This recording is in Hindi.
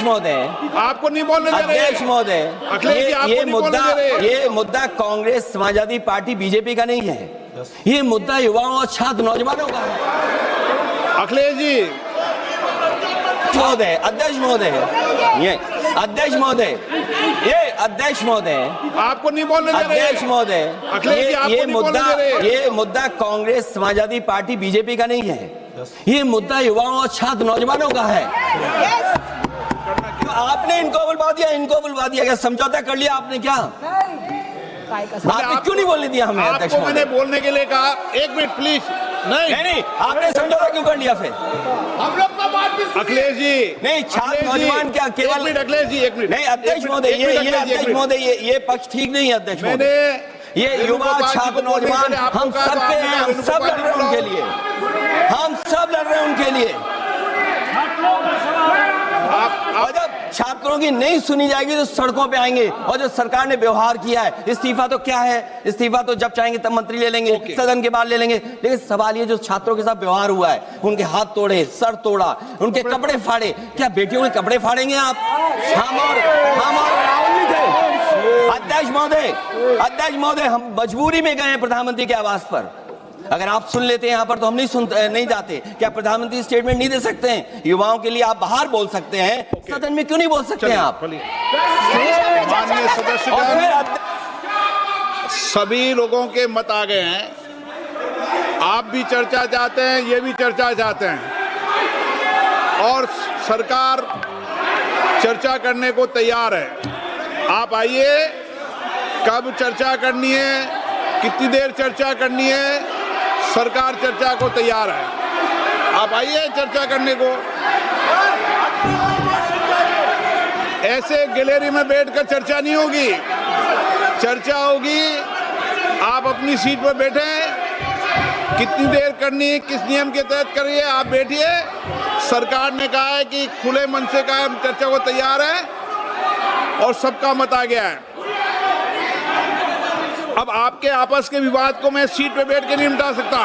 महोदय, आपको नहीं बोलने दे रहे। अध्यक्ष महोदय, अखिलेश जी, आपको नहीं बोलने दे रहे। ये मुद्दा कांग्रेस, समाजवादी पार्टी, बीजेपी का नहीं है। ये मुद्दा युवाओं और छात्र नौजवानों का है। अखिलेश जी महोदय, अध्यक्ष महोदय, ये अध्यक्ष महोदय, ये अध्यक्ष महोदय, आपको नहीं बोलने दे रहे। अध्यक्ष महोदय, अखिलेश जी, आपको नहीं बोलने दे रहे। ये मुद्दा कांग्रेस, समाजवादी पार्टी, बीजेपी का नहीं है। ये मुद्दा युवाओं और छात्र नौजवानों का है। आपने इनको बुलवा दिया, क्या समझौता कर लिया आपने? क्या आपने क्यों नहीं बोलने दिया हमें? अध्यक्ष आपको मैंने महोदय, बोलने के लिए कहा, एक मिनट प्लीज। नहीं, आपने समझौता क्यों कर लिया फिर? हम लोग का बात भी अखिलेश जी नहीं, छात्र नौजवान क्या केवल? एक मिनट अखिलेश जी, एक मिनट। नहीं अध्यक्ष महोदय, ये अध्यक्ष महोदय, ये पक्ष ठीक नहीं है अध्यक्ष महोदय। ये युवा, छात्र, नौजवान, हम सब पे हैं, हम सब लड़ रहे हैं उनके लिए, हम सब लड़ रहे हैं उनके लिए। और जब छात्रों की नहीं सुनी जाएगी तो सड़कों पे आएंगे। और जो सरकार ने व्यवहार किया है, इस्तीफा तो क्या है? इस्तीफा तो जब चाहेंगे तब मंत्री ले लेंगे, सदन के बाद ले लेंगे। लेकिन सवाल ये, जो छात्रों के साथ व्यवहार हुआ है, उनके हाथ तोड़े, सर तोड़ा, उनके कपड़े फाड़े, क्या बेटियों के कपड़े फाड़ेंगे आप? हम और राहुल जी थे। अध्यक्ष महोदय, हम मजबूरी में गए हैं प्रधानमंत्री के आवास पर। अगर आप सुन लेते हैं यहाँ पर तो हम नहीं जाते। क्या प्रधानमंत्री स्टेटमेंट नहीं दे सकते हैं? युवाओं के लिए आप बाहर बोल सकते हैं, सदन में क्यों नहीं बोल सकते हैं आप? माननीय सदस्यगण, सभी लोगों के मत आ गए हैं। आप भी चर्चा चाहते हैं, ये भी चर्चा चाहते हैं, और सरकार चर्चा करने को तैयार है। आप आइए, कब चर्चा करनी है, कितनी देर चर्चा करनी है, सरकार चर्चा को तैयार है। आप आइए चर्चा करने को। ऐसे गैलरी में बैठकर चर्चा नहीं होगी, चर्चा होगी। आप अपनी सीट पर बैठे, कितनी देर करनी, किस नियम के तहत करिए, आप बैठिए। सरकार ने कहा है कि खुले मन से कहा, हम चर्चा को तैयार है, और सबका मत आ गया है। अब आपके आपस के विवाद को मैं सीट पे बैठ के नहीं निपटा सकता।